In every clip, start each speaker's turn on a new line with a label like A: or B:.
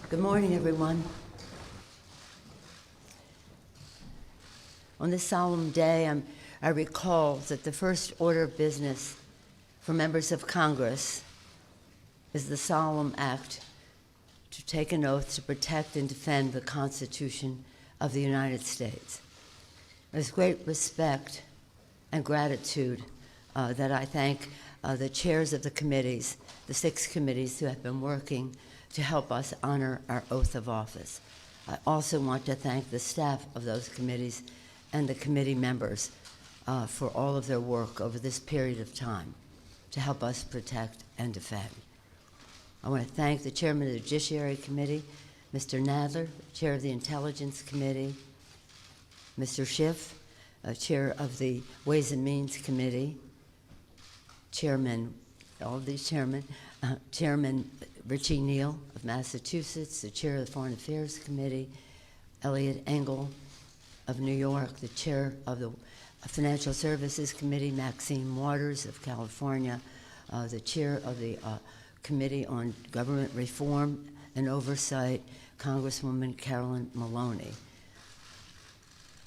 A: Good morning, everyone. On this solemn day, I recall that the first order of business for members of Congress is the solemn act to take an oath to protect and defend the Constitution of the United States. There's great respect and gratitude that I thank the chairs of the committees, the 6 committees who have been working to help us honor our oath of office. I also want to thank the staff of those committees and the committee members for all of their work over this period of time to help us protect and defend. I want to thank the Chairman of the Judiciary Committee, Mr. Nadler, Chair of the Intelligence Committee, Mr. Schiff, Chair of the Ways and Means Committee, Chairman, all of these chairmen, Chairman Richie Neal of Massachusetts, the Chair of the Foreign Affairs Committee, Eliot Engel of New York, the Chair of the Financial Services Committee, Maxine Waters of California, the Chair of the Committee on Government Reform and Oversight, Congresswoman Carolyn Maloney.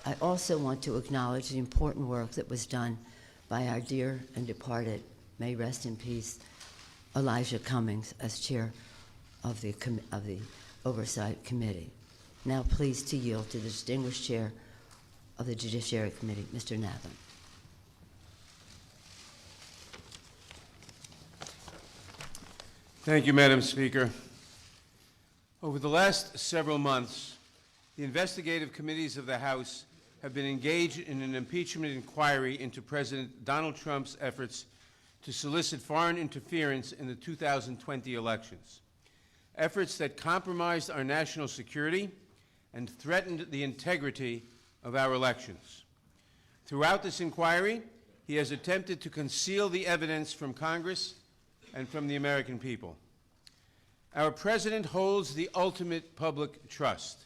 A: I also want to acknowledge the important work that was done by our dear and departed, may rest in peace, Elijah Cummings as chair of the Oversight Committee. Now pleased to yield to the distinguished chair of the Judiciary Committee, Mr. Nadler.
B: Thank you, Madam Speaker. Over the last several months, the investigative committees of the House have been engaged in an impeachment inquiry into President Donald Trump's efforts to solicit foreign interference in the 2020 elections, efforts that compromised our national security and threatened the integrity of our elections. Throughout this inquiry, he has attempted to conceal the evidence from Congress and from the American people. Our president holds the ultimate public trust.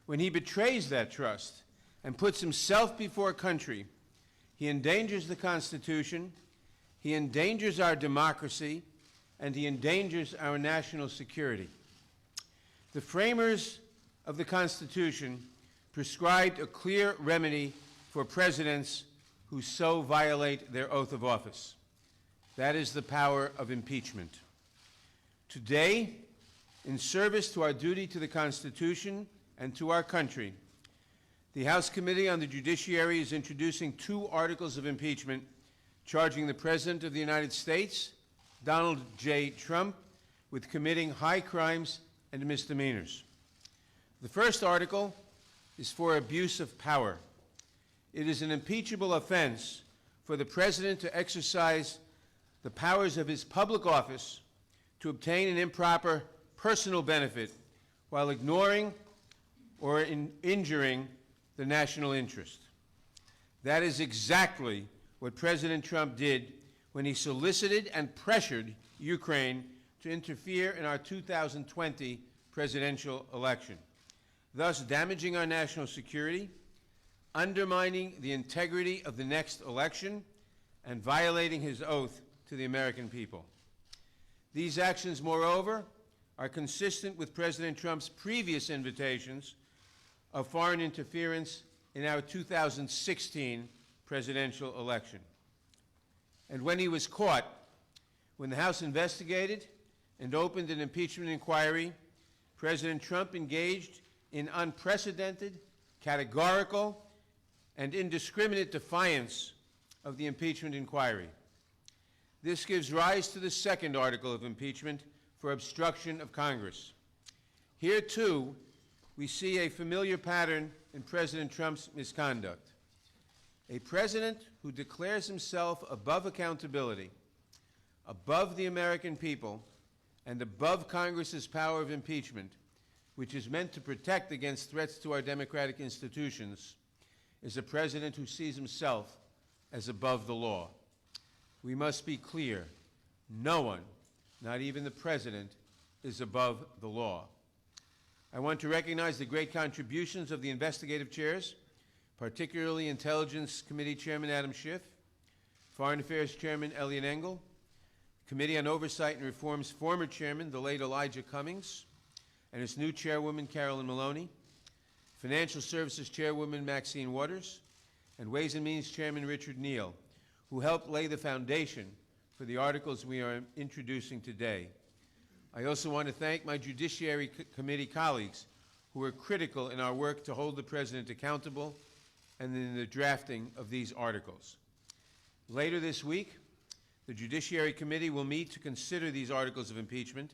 B: When he betrays that trust and puts himself before a country, he endangers the Constitution, he endangers our democracy, and he endangers our national security. The framers of the Constitution prescribed a clear remedy for presidents who so violate their oath of office. That is the power of impeachment. Today, in service to our duty to the Constitution and to our country, the House Committee on the Judiciary is introducing 2 articles of impeachment charging the President of the United States, Donald J. Trump, with committing high crimes and misdemeanors. The first article is for abuse of power. It is an impeachable offense for the President to exercise the powers of his public office to obtain an improper personal benefit while ignoring or injuring the national interest. That is exactly what President Trump did when he solicited and pressured Ukraine to interfere in our 2020 presidential election, thus damaging our national security, undermining the integrity of the next election, and violating his oath to the American people. These actions, moreover, are consistent with President Trump's previous invitations of foreign interference in our 2016 presidential election. And when he was caught, when the House investigated and opened an impeachment inquiry, President Trump engaged in unprecedented, categorical, and indiscriminate defiance of the impeachment inquiry. This gives rise to the second article of impeachment for obstruction of Congress. Here, too, we see a familiar pattern in President Trump's misconduct. A president who declares himself above accountability, above the American people, and above Congress's power of impeachment, which is meant to protect against threats to our democratic institutions, is a president who sees himself as above the law. We must be clear. No one, not even the president, is above the law. I want to recognize the great contributions of the investigative chairs, particularly Intelligence Committee Chairman Adam Schiff, Foreign Affairs Chairman Eliot Engel, Committee on Oversight and Reform's former chairman, the late Elijah Cummings, and its new chairwoman, Carolyn Maloney, Financial Services Chairwoman Maxine Waters, and Ways and Means Chairman Richard Neal, who helped lay the foundation for the articles we are introducing today. I also want to thank my Judiciary Committee colleagues who were critical in our work to hold the President accountable and in the drafting of these articles. Later this week, the Judiciary Committee will meet to consider these articles of impeachment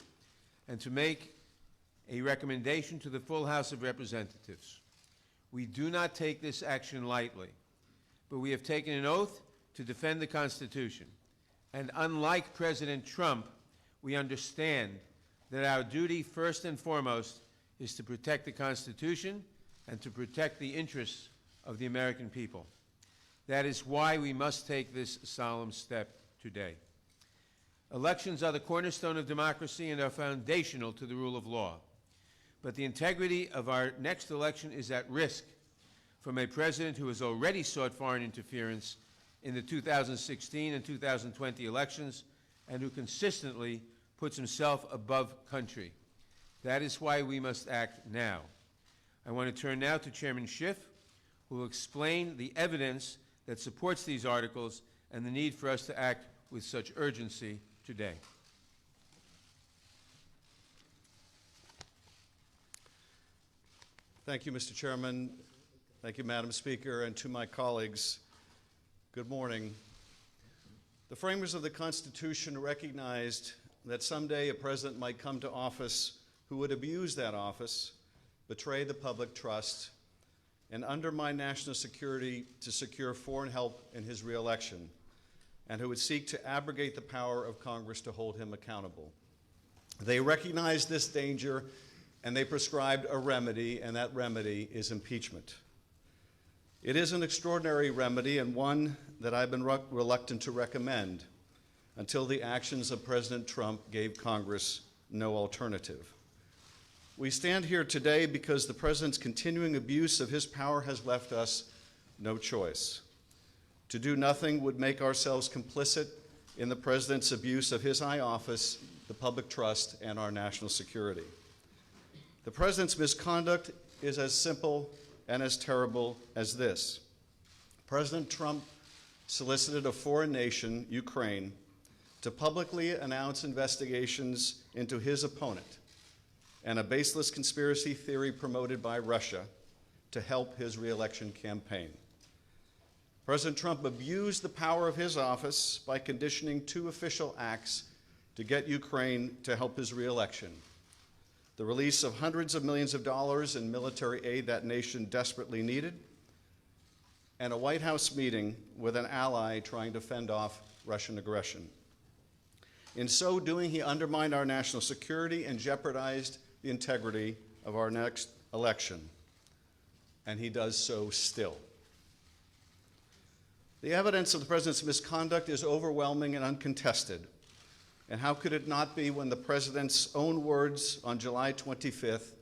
B: and to make a recommendation to the full House of Representatives. We do not take this action lightly, but we have taken an oath to defend the Constitution. And unlike President Trump, we understand that our duty, first and foremost, is to protect the Constitution and to protect the interests of the American people. That is why we must take this solemn step today. Elections are the cornerstone of democracy and are foundational to the rule of law. But the integrity of our next election is at risk from a president who has already sought foreign interference in the 2016 and 2020 elections and who consistently puts himself above country. That is why we must act now. I want to turn now to Chairman Schiff, who will explain the evidence that supports these articles and the need for us to act with such urgency today.
C: Thank you, Mr. Chairman. Thank you, Madam Speaker, and to my colleagues, good morning. The framers of the Constitution recognized that someday a president might come to office who would abuse that office, betray the public trust, and undermine national security to secure foreign help in his reelection, and who would seek to abrogate the power of Congress to hold him accountable. They recognized this danger, and they prescribed a remedy, and that remedy is impeachment. It is an extraordinary remedy and one that I've been reluctant to recommend until the actions of President Trump gave Congress no alternative. We stand here today because the president's continuing abuse of his power has left us no choice. To do nothing would make ourselves complicit in the president's abuse of his high office, the public trust, and our national security. The president's misconduct is as simple and as terrible as this. President Trump solicited a foreign nation, Ukraine, to publicly announce investigations into his opponent and a baseless conspiracy theory promoted by Russia to help his reelection campaign. President Trump abused the power of his office by conditioning two official acts to get Ukraine to help his reelection: the release of hundreds of millions of dollars in military aid that nation desperately needed, and a White House meeting with an ally trying to fend off Russian aggression. In so doing, he undermined our national security and jeopardized the integrity of our next election, and he does so still. The evidence of the president's misconduct is overwhelming and uncontested. And how could it not be when the president's own words on July 25th,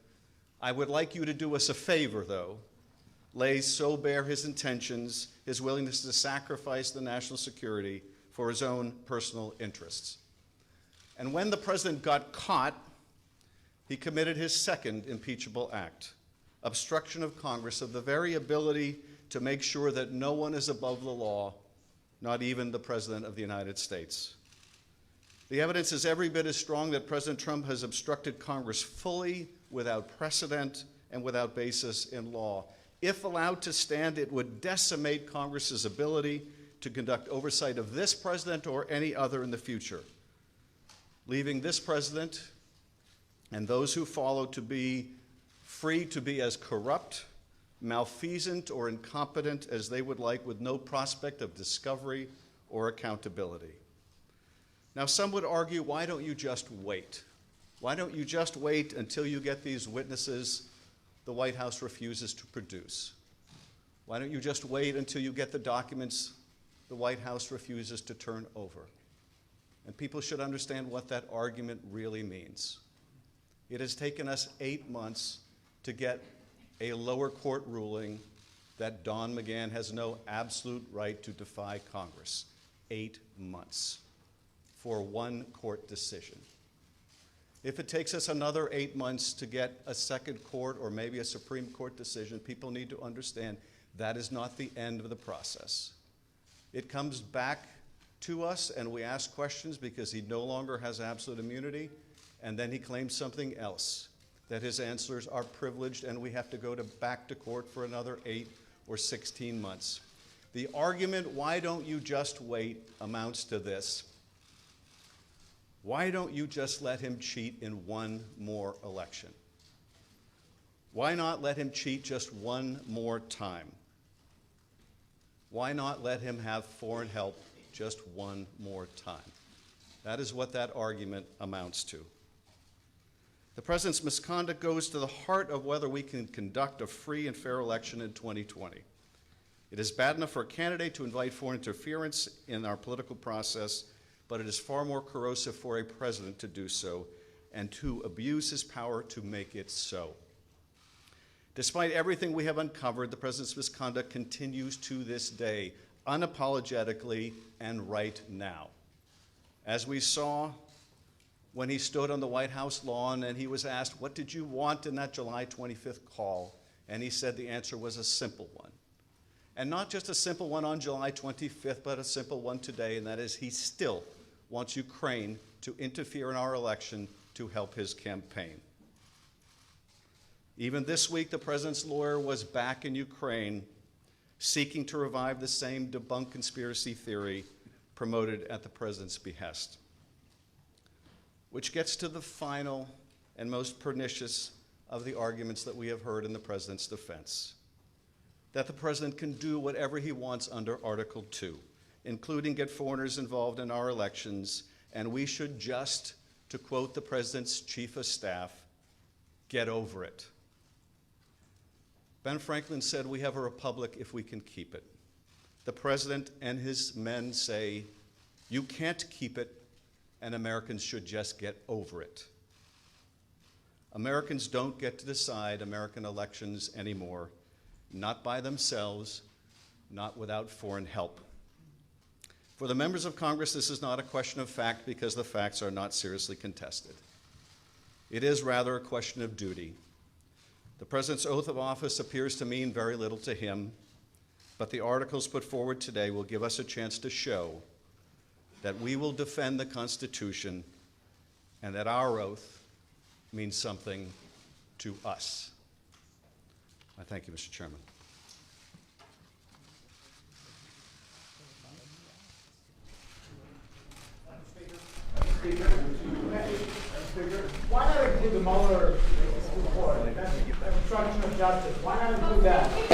C: "I would like you to do us a favor, though," lays so bare his intentions, his willingness to sacrifice the national security for his own personal interests. And when the president got caught, he committed his second impeachable act: obstruction of Congress of the very ability to make sure that no one is above the law, not even the President of the United States. The evidence is every bit as strong that President Trump has obstructed Congress fully, without precedent, and without basis in law. If allowed to stand, it would decimate Congress's ability to conduct oversight of this president or any other in the future, leaving this president and those who follow to be free to be as corrupt, malfeasant, or incompetent as they would like, with no prospect of discovery or accountability. Now, some would argue, why don't you just wait? Why don't you just wait until you get these witnesses the White House refuses to produce? Why don't you just wait until you get the documents the White House refuses to turn over? And people should understand what that argument really means. It has taken us 8 months to get a lower court ruling that Don McGahn has no absolute right to defy Congress. 8 months for one court decision. If it takes us another 8 months to get a second court or maybe a Supreme Court decision, people need to understand that is not the end of the process. It comes back to us and we ask questions because he no longer has absolute immunity, and then he claims something else, that his answers are privileged and we have to go back to court for another 8 or 16 months. The argument, why don't you just wait, amounts to this. Why don't you just let him cheat in one more election? Why not let him cheat just one more time? Why not let him have foreign help just one more time? That is what that argument amounts to. The president's misconduct goes to the heart of whether we can conduct a free and fair election in 2020. It is bad enough for a candidate to invite foreign interference in our political process, but it is far more corrosive for a president to do so and to abuse his power to make it so. Despite everything we have uncovered, the president's misconduct continues to this day, unapologetically and right now. As we saw when he stood on the White House lawn and he was asked, what did you want in that July 25th call? And he said the answer was a simple one. And not just a simple one on July 25th, but a simple one today, and that is he still wants Ukraine to interfere in our election to help his campaign. Even this week, the president's lawyer was back in Ukraine seeking to revive the same debunked conspiracy theory promoted at the president's behest. Which gets to the final and most pernicious of the arguments that we have heard in the president's defense, that the president can do whatever he wants under Article 2, including get foreigners involved in our elections, and we should just, to quote the president's chief of staff, get over it. Ben Franklin said, we have a republic if we can keep it. The president and his men say, you can't keep it, and Americans should just get over it. Americans don't get to decide American elections anymore, not by themselves, not without foreign help. For the members of Congress, this is not a question of fact because the facts are not seriously contested. It is rather a question of duty. The president's oath of office appears to mean very little to him, but the articles put forward today will give us a chance to show that we will defend the Constitution and that our oath means something to us. I thank you, Mr. Chairman.
D: Speaker, why not include the Mueller report? That's obstruction of justice. Why not include that?